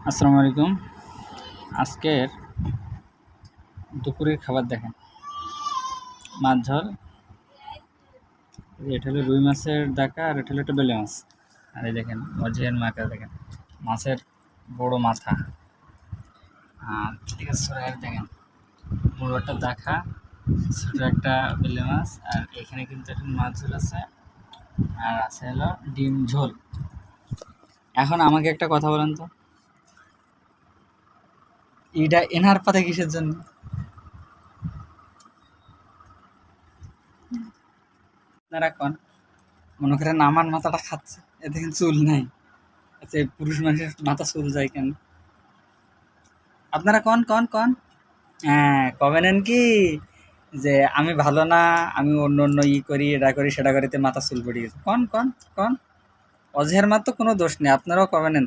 আসসালামু আলাইকুম। আজকের দুপুরের খাবার দেখেন, মাছ ঝোল। এটা হলো রুই মাছের ডাকা, আর এটা হলো একটা বেলে মাছ। আর এই দেখেন মজের মাথা দেখেন, মাছের বড় মাথা। আর ঠিক আছে, সরাই দেখেন বড় একটা ডাকা, ছোট একটা বেলে মাছ। আর এখানে কিন্তু একটা মাছ ঝোল আছে, আর আছে হলো ডিম ঝোল। এখন আমাকে একটা কথা বলেন তো, এইটা এনার পাতে কিসের জন্য? আপনারা কোন, মনে করেন আমার মাথাটা খাচ্ছে, এ দেখেন চুল নাই। আচ্ছা, এই পুরুষ মানুষের মাথা চুল যায় কেন? আপনারা কন কন কন। হ্যাঁ, কবেনেন কি যে আমি ভালো না, আমি অন্য অন্য করি, এটা করি সেটা করিতে মাথা চুল পড়ে গেছে। কন কন কন। অজহের মার তো কোনো দোষ নেই, আপনারাও কবেনেন।